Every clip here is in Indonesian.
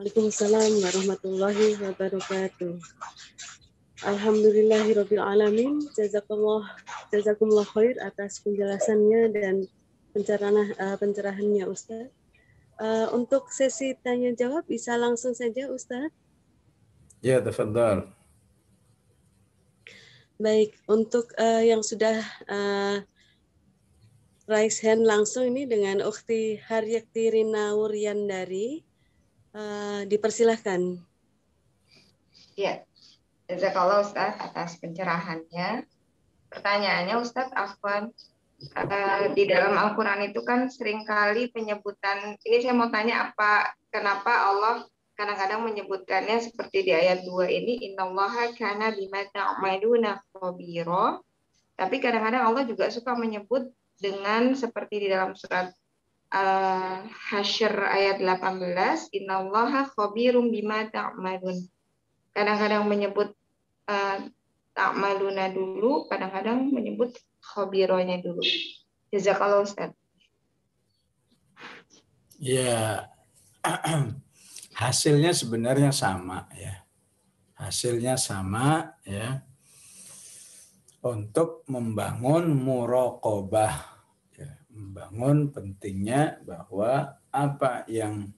Waalaikumsalam warahmatullahi wabarakatuh. Alhamdulillahirabbil alamin. Jazakumullah khair atas penjelasannya dan pencerahannya Ustaz. Untuk sesi tanya jawab bisa langsung saja Ustaz. Ya, tafadhal. Baik, untuk yang sudah raise hand langsung ini dengan Ukhti Haryakti Rina Wuryandari, dipersilahkan. Ya, jazakallah Ustaz atas pencerahannya. Pertanyaannya Ustaz Afwan, di dalam Al-Quran itu kan seringkali penyebutan, ini saya mau tanya kenapa Allah kadang-kadang menyebutkannya seperti di ayat 2 ini, innallaha kana bima ta'maluna khabira. Tapi kadang-kadang Allah juga suka menyebut dengan seperti di dalam surat Hasyr ayat 18, innallaha khabirum bima ta'malun. Kadang-kadang menyebut ta'maluna dulu, kadang-kadang menyebut khabironya dulu. Jazakallah Ustaz. Ya, hasilnya sebenarnya sama ya. Hasilnya sama ya. Untuk membangun muraqabah. Ya, membangun pentingnya bahwa apa yang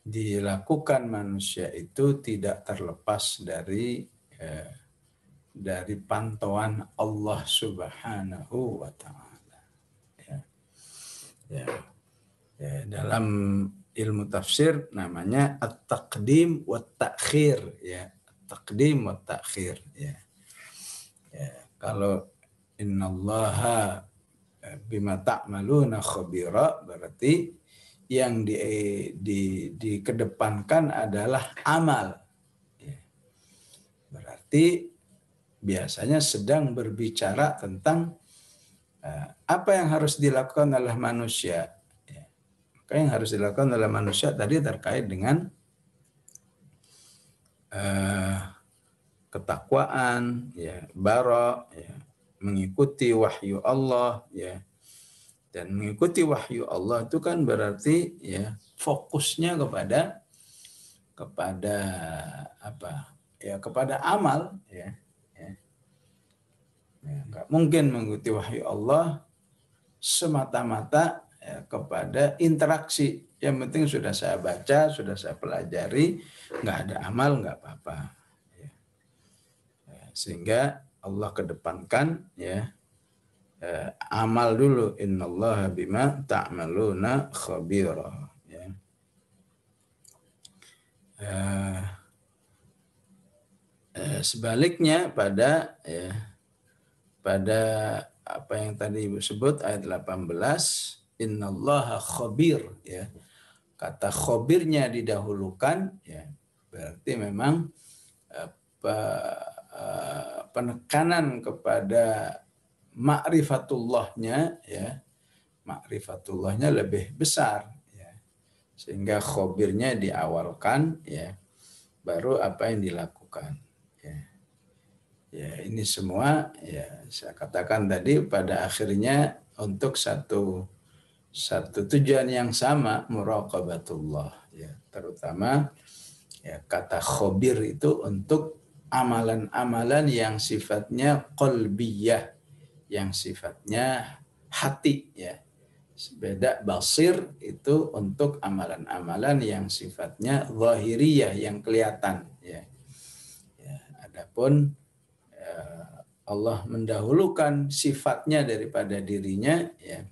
dilakukan manusia itu tidak terlepas dari pantauan Allah Subhanahu wa taala. Ya, dalam ilmu tafsir namanya at-taqdim wa ta'khir ya. At-taqdim wa ta'khir ya. Kalau innallaha bima ta'maluna khabira berarti yang dikedepankan adalah amal. Ya. Berarti biasanya sedang berbicara tentang apa yang harus dilakukan oleh manusia. Ya. Maka yang harus dilakukan oleh manusia tadi terkait dengan ketakwaan, ya, bara, ya, mengikuti wahyu Allah, ya. Dan mengikuti wahyu Allah itu kan berarti ya fokusnya kepada apa? Ya, kepada amal, ya. Nggak mungkin mengikuti wahyu Allah semata-mata ya, kepada interaksi. Yang penting sudah saya baca, sudah saya pelajari, nggak ada amal nggak apa-apa. Sehingga Allah kedepankan ya amal dulu, innallaha bima ta'maluna khabira ya. Sebaliknya pada apa yang tadi Ibu sebut ayat 18, innallaha khabir ya. Kata khabirnya didahulukan ya, berarti memang penekanan kepada ma'rifatullahnya ya, ma'rifatullahnya lebih besar ya, sehingga khabirnya diawalkan ya, baru apa yang dilakukan ya. Ini semua ya saya katakan tadi pada akhirnya untuk satu tujuan yang sama, muraqabatullah ya, terutama ya kata khabir itu untuk amalan-amalan yang sifatnya qalbiyah, yang sifatnya hati ya. Beda basir itu untuk amalan-amalan yang sifatnya zahiriyah, yang kelihatan ya. Adapun Allah mendahulukan sifatnya daripada dirinya ya.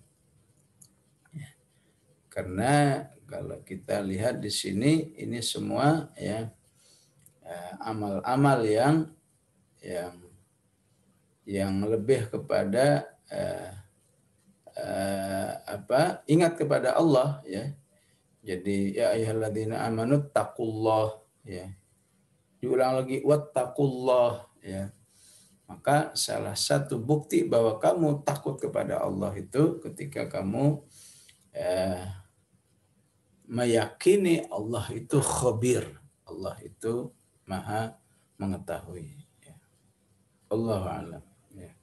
Karena kalau kita lihat di sini ini semua ya amal-amal yang lebih kepada ingat kepada Allah ya. Jadi ya ayyuhalladzina amanu taqullah ya. Diulang lagi wattaqullah ya. Maka salah satu bukti bahwa kamu takut kepada Allah itu ketika kamu meyakini Allah itu khabir, Allah itu maha mengetahui. Ya. Allahu a'lam. Ya.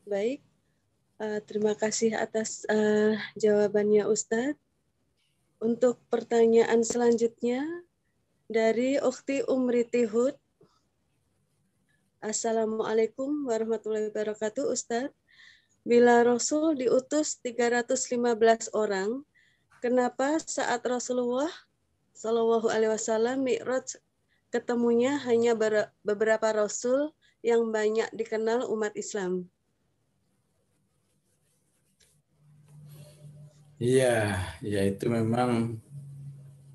Baik, terima kasih atas jawabannya Ustadz. Untuk pertanyaan selanjutnya dari Ukhti Umriti Hud. Assalamualaikum warahmatullahi wabarakatuh Ustadz. Bila Rasul diutus 315 orang, kenapa saat Rasulullah Shallallahu Alaihi Wasallam Mi'raj ketemunya hanya beberapa Rasul yang banyak dikenal umat Islam? Iya, ya itu memang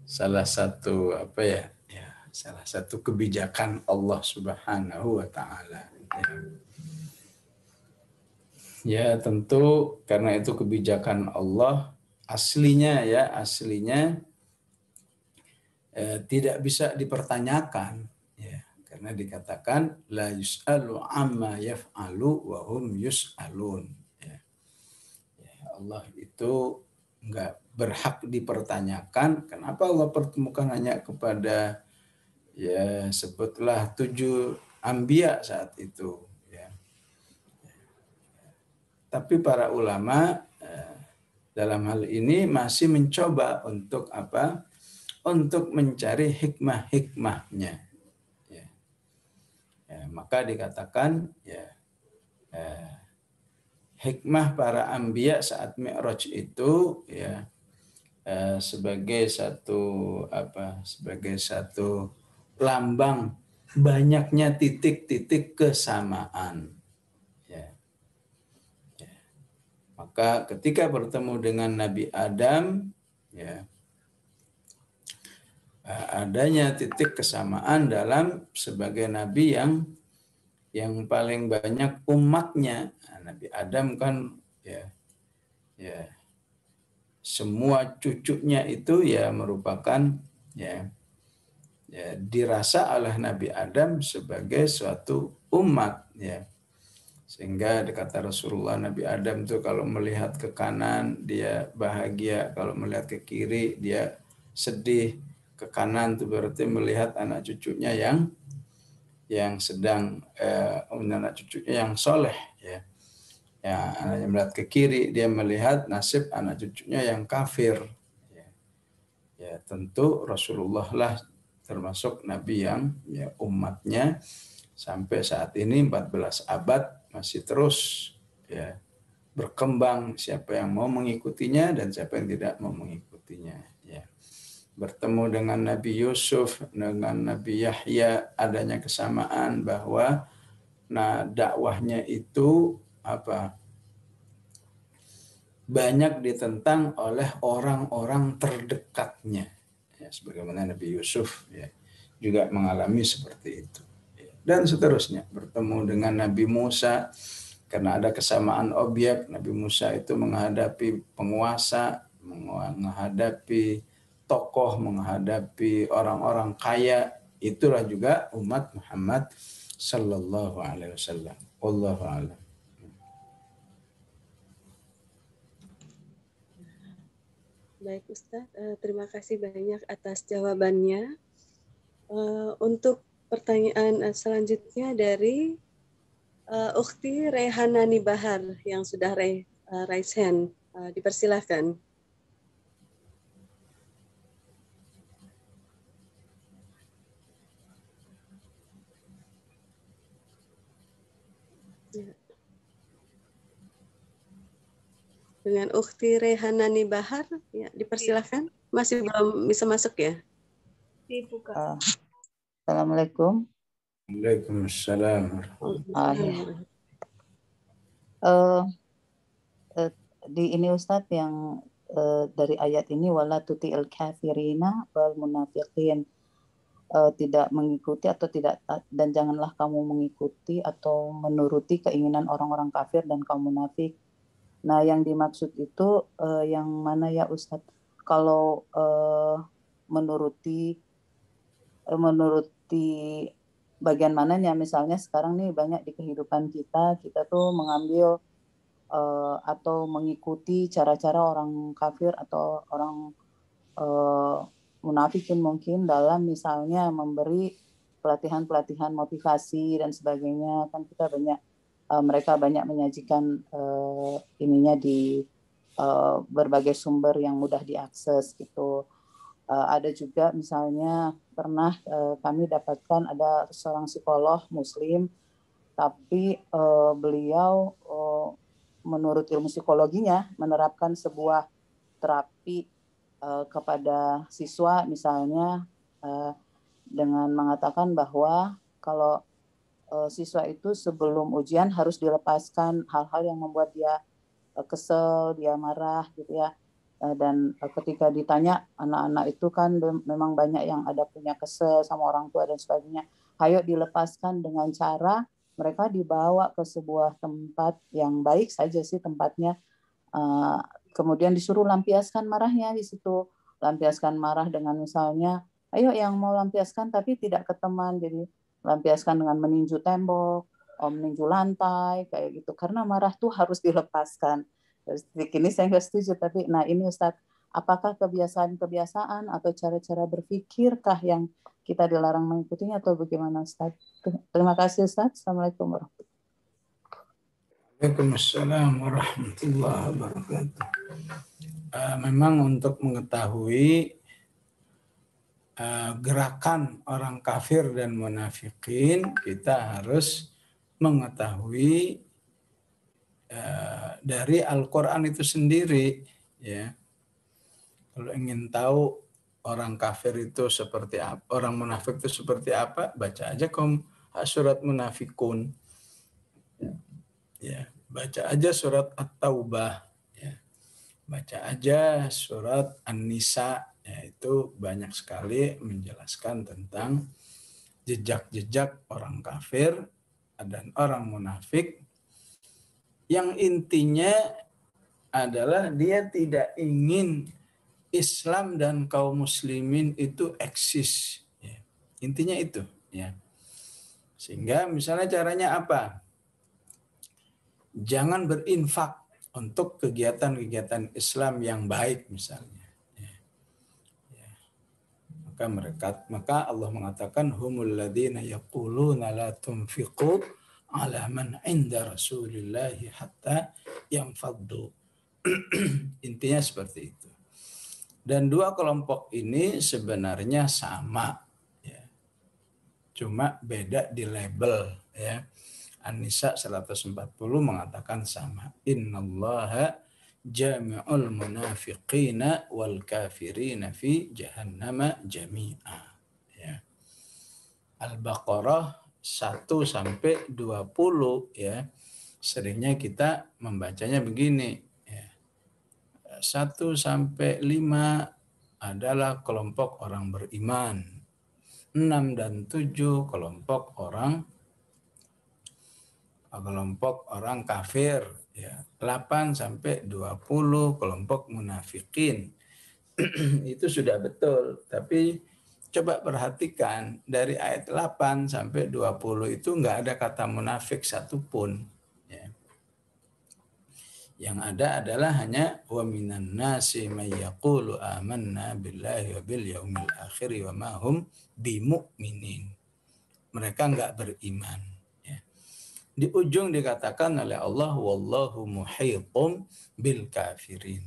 salah satu salah satu kebijakan Allah Subhanahu wa taala. Ya, tentu karena itu kebijakan Allah aslinya tidak bisa dipertanyakan ya, karena dikatakan la yus'alu amma yaf'alu wa hum yus'alun. Ya. Allah itu enggak berhak dipertanyakan. Kenapa Allah pertemukan hanya kepada sebutlah 7 anbiya saat itu ya. Tapi para ulama dalam hal ini masih mencoba untuk apa? Untuk mencari hikmah-hikmahnya. Ya. Maka dikatakan hikmah para anbiya saat Mi'raj itu sebagai satu lambang banyaknya titik-titik kesamaan. Ya. Maka ketika bertemu dengan Nabi Adam, adanya titik kesamaan dalam sebagai nabi yang paling banyak umatnya. Nabi Adam kan semua cucunya itu merupakan dirasa oleh Nabi Adam sebagai suatu umat ya. Sehingga kata Rasulullah, Nabi Adam itu kalau melihat ke kanan dia bahagia, kalau melihat ke kiri dia sedih. Ke kanan itu berarti melihat anak cucunya yang sedang anak cucunya yang soleh ya. Anaknya melihat ke kiri dia melihat nasib anak cucunya yang kafir. Ya tentu Rasulullah lah termasuk Nabi yang umatnya sampai saat ini 14 abad masih terus berkembang, siapa yang mau mengikutinya dan siapa yang tidak mau mengikutinya. Bertemu dengan Nabi Yusuf, dengan Nabi Yahya, adanya kesamaan bahwa dakwahnya itu banyak ditentang oleh orang-orang terdekatnya. Sebagaimana Nabi Yusuf juga mengalami seperti itu. Dan seterusnya, bertemu dengan Nabi Musa, karena ada kesamaan objek. Nabi Musa itu menghadapi penguasa, menghadapi tokoh, menghadapi orang-orang kaya. Itulah juga umat Muhammad sallallahu alaihi wasallam. Wallahu a'lam. Baik Ustaz, terima kasih banyak atas jawabannya. Untuk pertanyaan selanjutnya dari Ukhti Rehanani Bahar yang sudah raise hand. Dipersilahkan. Dengan Ukhti Rehanani Bahar, ya, dipersilahkan. Masih belum bisa masuk ya? Dibuka. Assalamualaikum. Waalaikumsalam. Di ini Ustadz yang dari ayat ini wala tuti'il kafirina wal munafiqin, tidak mengikuti atau tidak, dan janganlah kamu mengikuti atau menuruti keinginan orang-orang kafir dan kaum munafik. Nah, yang dimaksud itu yang mana ya Ustadz? Kalau menuruti bagian mananya? Misalnya sekarang nih banyak di kehidupan kita tuh mengambil atau mengikuti cara-cara orang kafir atau orang munafikin mungkin dalam misalnya memberi pelatihan-pelatihan motivasi dan sebagainya. Kan kita banyak mereka banyak menyajikan ininya di berbagai sumber yang mudah diakses gitu. Ada juga misalnya pernah kami dapatkan ada seorang psikolog Muslim, tapi beliau menurut ilmu psikologinya menerapkan sebuah terapi kepada siswa, misalnya dengan mengatakan bahwa kalau siswa itu sebelum ujian harus dilepaskan hal-hal yang membuat dia kesel, dia marah gitu ya. Dan ketika ditanya, anak-anak itu kan memang banyak yang ada punya kesel sama orang tua dan sebagainya. Ayo dilepaskan dengan cara mereka dibawa ke sebuah tempat yang baik saja sih tempatnya. Kemudian disuruh lampiaskan marahnya di situ. Lampiaskan marah dengan misalnya, ayo yang mau lampiaskan tapi tidak ke teman. Jadi lampiaskan dengan meninju tembok, meninju lantai, kayak gitu. Karena marah tuh harus dilepaskan. Ini saya nggak setuju, tapi nah ini Ustadz, apakah kebiasaan-kebiasaan atau cara-cara berpikirkah yang kita dilarang mengikutinya atau bagaimana Ustadz? Terima kasih Ustadz. Assalamualaikum warahmatullahi wabarakatuh. Waalaikumsalam warahmatullahi wabarakatuh. Memang untuk mengetahui gerakan orang kafir dan munafikin, kita harus mengetahui dari Al-Quran itu sendiri, ya. Kalau ingin tahu orang kafir itu seperti apa, orang munafik itu seperti apa, baca aja surat Munafikun, ya. Baca aja surat At-Taubah, ya. Baca aja surat An-Nisa, ya, itu banyak sekali menjelaskan tentang jejak-jejak orang kafir dan orang munafik, yang intinya adalah dia tidak ingin Islam dan kaum muslimin itu eksis. Ya. Intinya itu. Ya. Sehingga misalnya caranya apa? Jangan berinfak untuk kegiatan-kegiatan Islam yang baik misalnya. Ya. Ya. Maka Allah mengatakan humul ladzina yaquluna la tunfiqu ala man inda Rasulillahi hatta yanfaddu. Intinya seperti itu. Dan dua kelompok ini sebenarnya sama, ya. Cuma beda di label, ya. An-Nisa 140 mengatakan sama. Innallaha jami'ul munafiqina wal kafirina fi jahannama jami'a. Ya. Al-Baqarah 1 sampai 20, ya. Seringnya kita membacanya begini, ya. 1 sampai 5 adalah kelompok orang beriman. 6 dan 7 kelompok orang kafir, ya. 8 sampai 20 kelompok munafikin. Itu sudah betul, tapi coba perhatikan dari ayat 8 sampai 20 itu nggak ada kata munafik satupun, ya. Yang ada adalah hanya wa minan nasi may yaqulu amanna billahi wa bil yaumil akhir wa ma hum bimu'minin. Mereka enggak beriman, ya. Di ujung dikatakan oleh Allah wallahu muhitum bil kafirin.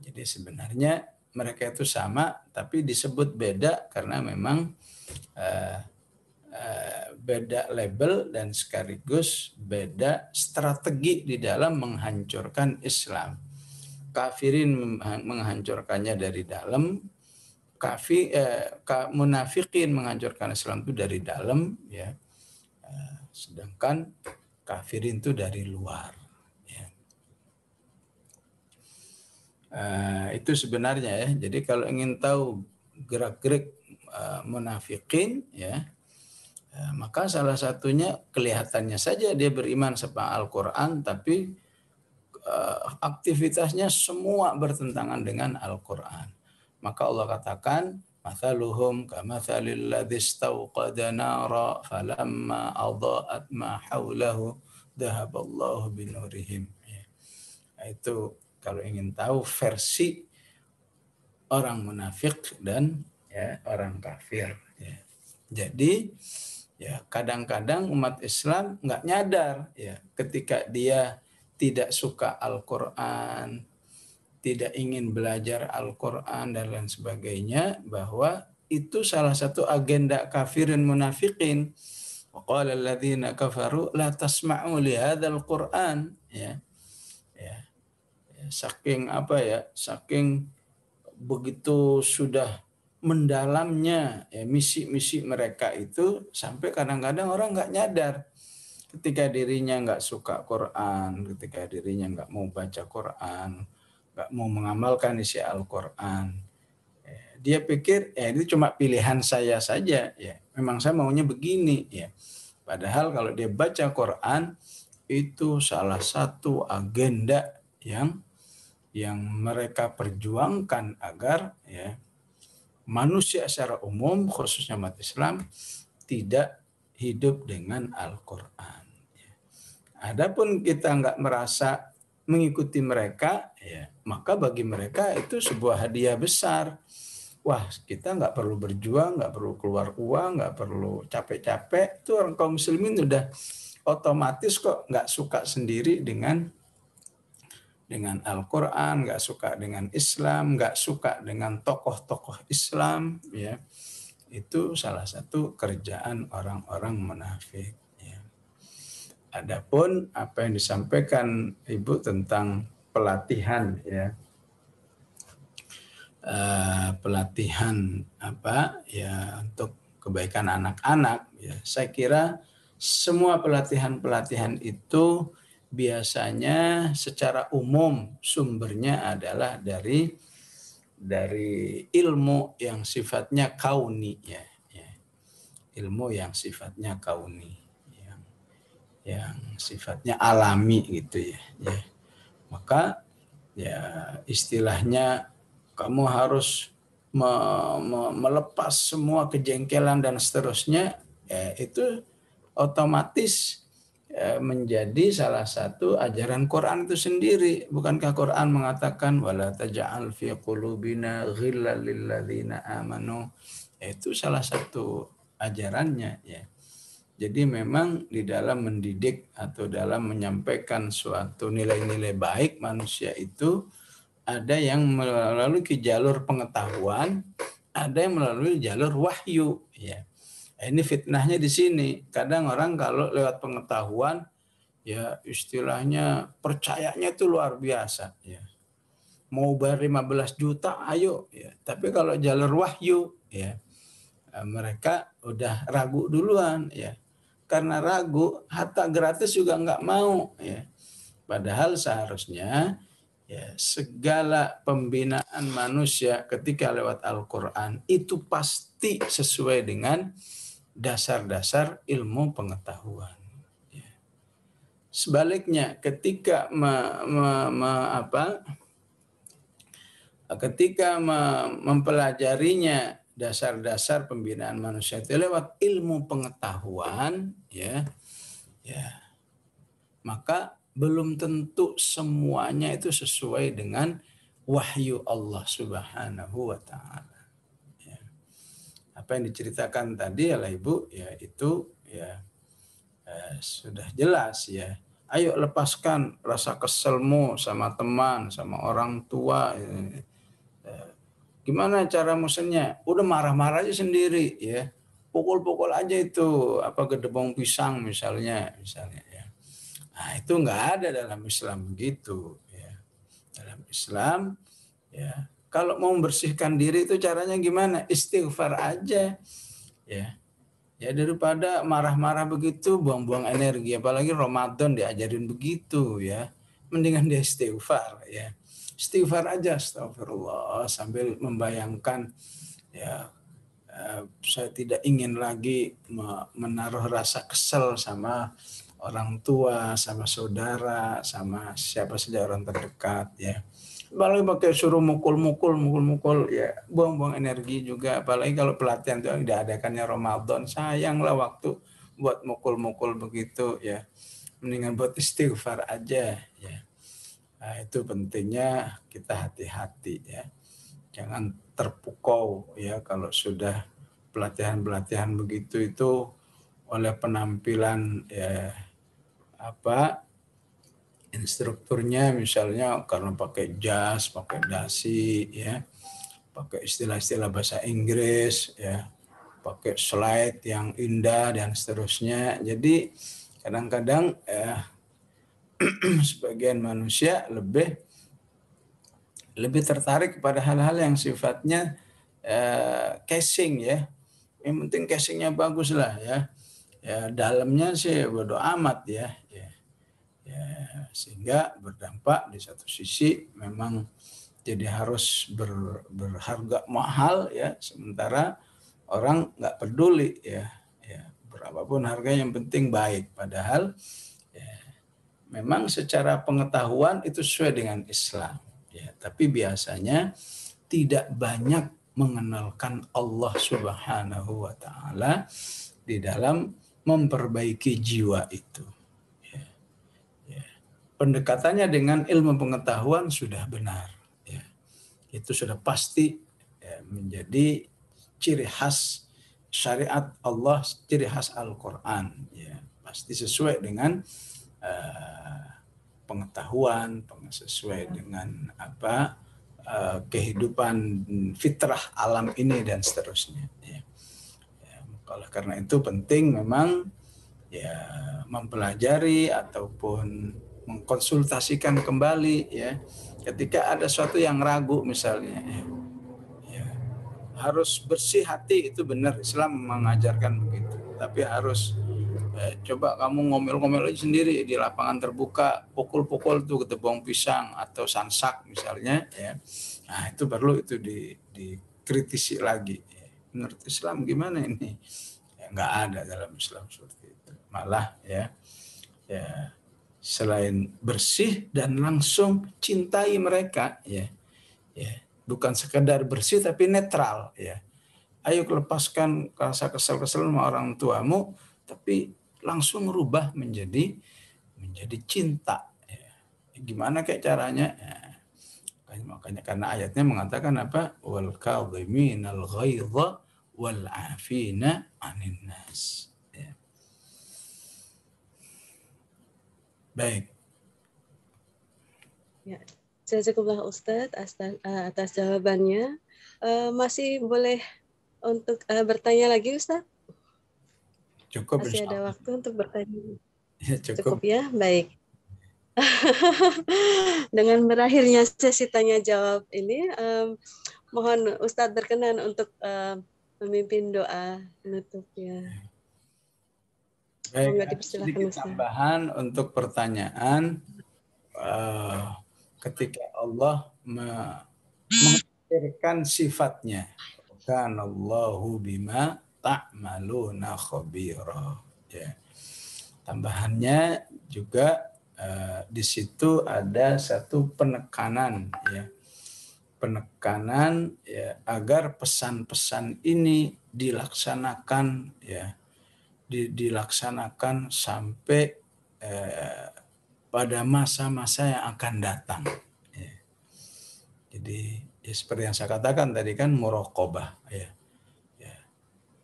Jadi sebenarnya mereka itu sama tapi disebut beda karena memang beda label dan sekaligus beda strategi di dalam menghancurkan Islam. Kafirin menghancurkannya dari dalam, munafikin menghancurkan Islam itu dari dalam, ya. Sedangkan kafirin itu dari luar, ya. Itu sebenarnya, ya. Jadi kalau ingin tahu gerak-gerik munafikin, ya, maka salah satunya kelihatannya saja dia beriman sama Al-Quran, tapi aktivitasnya semua bertentangan dengan Al-Quran. Maka Allah katakan, mathaluhum kamathalil ladzi istawqada nara falamma adha'at ma haulahu dhahaballahu binurihim. Itu kalau ingin tahu versi orang munafik dan, ya, orang kafir, ya. Jadi Ya, kadang-kadang umat Islam nggak nyadar ya ketika dia tidak suka Al-Qur'an, tidak ingin belajar Al-Qur'an dan lain sebagainya, bahwa itu salah satu agenda kafirin munafikin. Wa qala alladziina kafaru la tasma'u li hadzal Qur'an, ya. Ya. Saking apa ya? Saking begitu sudah mendalamnya ya misi-misi mereka itu, sampai kadang-kadang orang nggak nyadar ketika dirinya nggak suka Quran, ketika dirinya nggak mau baca Quran, nggak mau mengamalkan isi Al-Quran. Dia pikir ya itu cuma pilihan saya saja, ya memang saya maunya begini, ya. Padahal kalau dia baca Quran itu salah satu agenda yang mereka perjuangkan agar ya manusia secara umum, khususnya umat Islam, tidak hidup dengan Al-Quran. Adapun kita nggak merasa mengikuti mereka, ya, maka bagi mereka itu sebuah hadiah besar. Wah, kita nggak perlu berjuang, nggak perlu keluar uang, nggak perlu capek-capek. Itu orang kaum muslimin udah otomatis kok nggak suka sendiri dengan Al-Quran, nggak suka dengan Islam, nggak suka dengan tokoh-tokoh Islam, ya. Itu salah satu kerjaan orang-orang munafik. Ya. Adapun apa yang disampaikan Ibu tentang pelatihan, ya, pelatihan apa ya untuk kebaikan anak-anak, ya, saya kira semua pelatihan-pelatihan itu biasanya secara umum sumbernya adalah dari ilmu yang sifatnya kauni, ya. Ilmu yang sifatnya kauni, yang sifatnya alami gitu, ya. Maka ya istilahnya kamu harus melepas semua kejengkelan dan seterusnya, ya, itu otomatis menjadi salah satu ajaran Quran itu sendiri. Bukankah Quran mengatakan wala taj'al fi qulubina ghillal lil ladzina amanu? Itu salah satu ajarannya, ya. Jadi memang di dalam mendidik atau dalam menyampaikan suatu nilai-nilai baik manusia itu ada yang melalui jalur pengetahuan, ada yang melalui jalur wahyu, ya. Ini fitnahnya di sini. Kadang orang kalau lewat pengetahuan, ya istilahnya percayanya itu luar biasa, ya. Mau bayar 15 juta, ayo, ya. Tapi kalau jalur wahyu, ya, mereka udah ragu duluan, ya. Karena ragu, harta gratis juga nggak mau, ya. Padahal seharusnya ya segala pembinaan manusia ketika lewat Al-Quran itu pasti sesuai dengan dasar-dasar ilmu pengetahuan. Sebaliknya, ketika mempelajarinya dasar-dasar pembinaan manusia itu lewat ilmu pengetahuan, ya, maka belum tentu semuanya itu sesuai dengan wahyu Allah Subhanahu wa Ta'ala. Apa yang diceritakan tadi oleh Ibu, ya itu ya sudah jelas, ya. Ayo lepaskan rasa keselmu sama teman, sama orang tua. Gimana cara musennya? Udah marah-marah aja sendiri, ya. Pukul-pukul aja itu apa gedebong pisang misalnya ya. Nah, itu nggak ada dalam Islam begitu, ya. Dalam Islam, ya, kalau mau membersihkan diri itu caranya gimana? Istighfar aja, ya. Ya daripada marah-marah begitu, buang-buang energi, apalagi Ramadan diajarin begitu, ya. Mendingan dia istighfar, ya. Istighfar aja, astagfirullah, sambil membayangkan, ya, saya tidak ingin lagi menaruh rasa kesel sama orang tua, sama saudara, sama siapa saja orang terdekat, ya. Apalagi pakai suruh mukul, ya buang-buang energi juga. Apalagi kalau pelatihan itu diadakannya Ramadan, sayanglah waktu buat mukul-mukul begitu, ya. Mendingan buat istighfar aja, ya. Nah, itu pentingnya kita hati-hati, ya. Jangan terpukau, ya, kalau sudah pelatihan-pelatihan begitu itu oleh penampilan ya instrukturnya, misalnya karena pakai jas, pakai dasi, ya, pakai istilah-istilah bahasa Inggris, ya, pakai slide yang indah dan seterusnya. Jadi kadang-kadang sebagian manusia lebih tertarik pada hal-hal yang sifatnya casing, ya. Yang penting casingnya bagus lah, ya. Ya, dalamnya sih bodo amat, ya. Sehingga berdampak di satu sisi memang jadi harus berharga mahal, ya, sementara orang nggak peduli, ya berapapun harganya yang penting baik, padahal ya, memang secara pengetahuan itu sesuai dengan Islam, ya, tapi biasanya tidak banyak mengenalkan Allah Subhanahu wa Ta'ala di dalam memperbaiki jiwa itu. Pendekatannya dengan ilmu pengetahuan sudah benar, ya. Itu sudah pasti menjadi ciri khas syariat Allah, ciri khas Al-Quran, ya. Pasti sesuai dengan pengetahuan, sesuai dengan kehidupan fitrah alam ini dan seterusnya, ya. Oleh karena itu penting memang ya mempelajari ataupun mengkonsultasikan kembali, ya, ketika ada sesuatu yang ragu misalnya, ya, harus bersih hati, itu benar, Islam mengajarkan begitu, tapi harus coba kamu ngomel-ngomel aja sendiri di lapangan terbuka, pukul-pukul tuh ketebong pisang atau sansak misalnya, ya. Nah itu perlu itu dikritisi lagi, ya. Menurut Islam gimana ini? Ya, nggak ada dalam Islam seperti itu, malah ya selain bersih dan langsung cintai mereka, ya bukan sekedar bersih tapi netral, ya. Ayo lepaskan rasa kesel-kesel sama orang tuamu, tapi langsung rubah menjadi cinta, ya. Gimana kayak caranya? Ya, makanya karena ayatnya mengatakan apa? Wal kadhiminal ghaidha wal 'afina 'anil nas. Baik. Ya, jazakumullah Ustadz atas jawabannya. Masih boleh untuk bertanya lagi, Ustadz? Cukup. Masih ada waktu untuk bertanya. Ya, cukup ya, baik. Dengan berakhirnya sesi tanya jawab ini, mohon Ustadz berkenan untuk memimpin doa penutupnya. Baik, sedikit tambahan untuk pertanyaan. Ketika Allah menghadirkan sifatnya, kanallahu bima ta'maluna khabira, ya. Tambahannya juga di situ ada satu penekanan, ya. Penekanan, ya, agar pesan-pesan ini dilaksanakan, ya. Dilaksanakan sampai pada masa-masa yang akan datang, ya. Jadi ya seperti yang saya katakan tadi kan muraqabah, ya.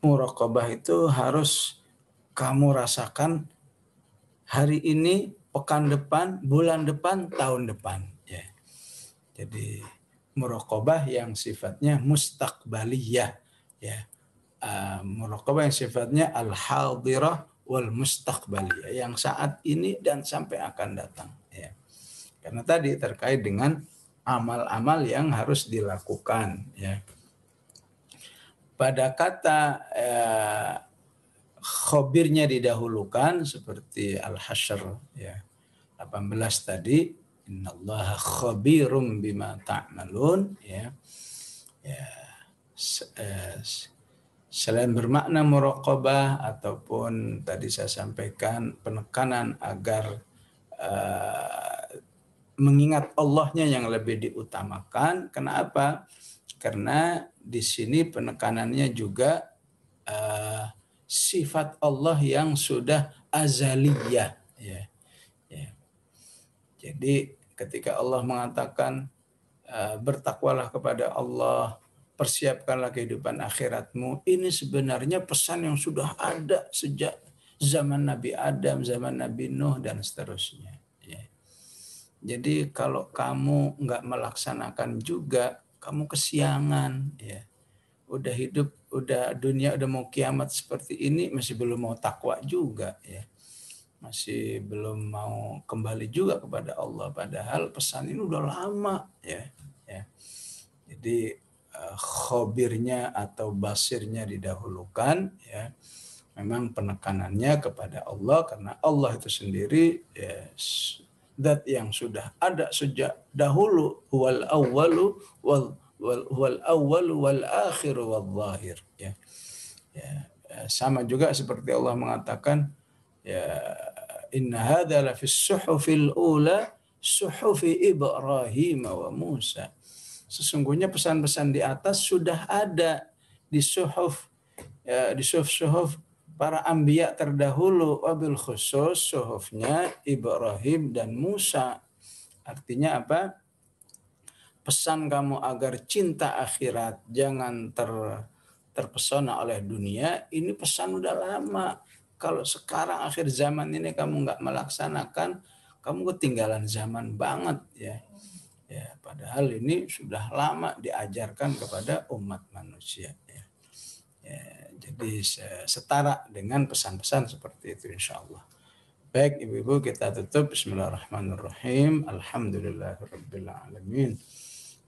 Muraqabah itu harus kamu rasakan hari ini, pekan depan, bulan depan, tahun depan, ya. Jadi muraqabah yang sifatnya mustaqbaliyah, ya. Muraqabah yang sifatnya al-hadirah wal mustaqbaliyah, yang saat ini dan sampai akan datang, ya. Karena tadi terkait dengan amal-amal yang harus dilakukan, ya. Pada kata khabirnya didahulukan seperti Al-Hasyr, ya, 18 tadi, innallaha khabirum bima ta'malun, ya. Selain bermakna muraqabah ataupun tadi saya sampaikan penekanan agar mengingat Allahnya yang lebih diutamakan. Kenapa? Karena di sini penekanannya juga sifat Allah yang sudah azaliyah, ya. Jadi ketika Allah mengatakan bertakwalah kepada Allah, persiapkanlah kehidupan akhiratmu, ini sebenarnya pesan yang sudah ada sejak zaman Nabi Adam, zaman Nabi Nuh, dan seterusnya. Ya. Jadi kalau kamu nggak melaksanakan juga, kamu kesiangan. Ya. Udah hidup, udah dunia udah mau kiamat seperti ini, masih belum mau takwa juga. Ya. Masih belum mau kembali juga kepada Allah. Padahal pesan ini udah lama. Ya. Ya. Jadi khobirnya atau basirnya didahulukan, ya. Memang penekanannya kepada Allah karena Allah itu sendiri ya, zat yang sudah ada sejak dahulu, wal awwalu wal awwalu wal akhiru wal zahir, ya. Ya, sama juga seperti Allah mengatakan, ya, inna hadza la fis suhufil ula suhufi Ibrahim wa Musa. Sesungguhnya pesan-pesan di atas sudah ada di suhuf, ya, di suhuf para anbiya terdahulu, wabil khusus suhufnya Ibrahim dan Musa. Artinya apa? Pesan kamu agar cinta akhirat, jangan terpesona oleh dunia, ini pesan udah lama. Kalau sekarang akhir zaman ini kamu nggak melaksanakan, kamu ketinggalan zaman banget, ya. Ya, padahal ini sudah lama diajarkan kepada umat manusia. Ya. Ya, jadi setara dengan pesan-pesan seperti itu, insya Allah. Baik, ibu-ibu, kita tutup. Bismillahirrahmanirrahim. Alhamdulillahirabbil alamin.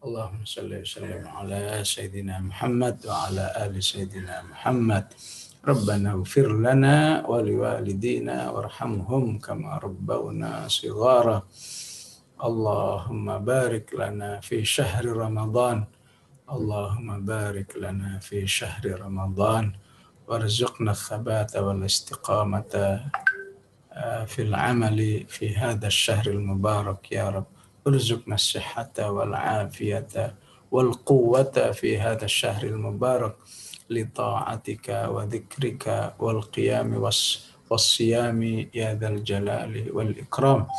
Allahumma shalli wa sallim ala sayyidina Muhammad wa ala ali sayyidina Muhammad. Rabbana ighfir lana wa liwalidina warhamhum kama rabbawna shighara. Allahumma barik lana fi syahri Ramadan. Allahumma barik lana fi syahri Ramadan. Warzuqna thabata wal istiqamata fil amali fi hadha asy-syahr al-mubarak ya Rabb. Warzuqna as-sihhata wal afiyata wal quwwata fi hadha asy-syahr al-mubarak li ta'atika wa dzikrika wal qiyami was-siyami ya dzal jalali wal ikram.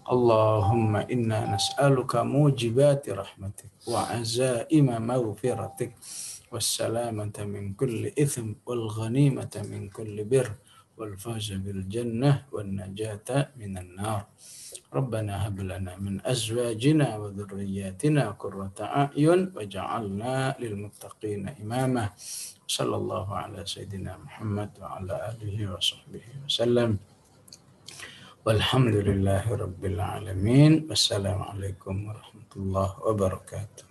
Allahumma inna nas'aluka mujibati rahmatik wa azaima maghfiratik wassalamata min kulli ithim wal ghanimata min kulli bir wal fawza bil jannah wan najata minan nar. Rabbana hab lana min azwajina wa dhurriyyatina qurrata a'yun waj'alna lil muttaqina imama. Sallallahu ala sayyidina Muhammad wa ala alihi wa sahbihi wasallam. Walhamdulillahi rabbil alamin. Wassalamualaikum warahmatullahi wabarakatuh.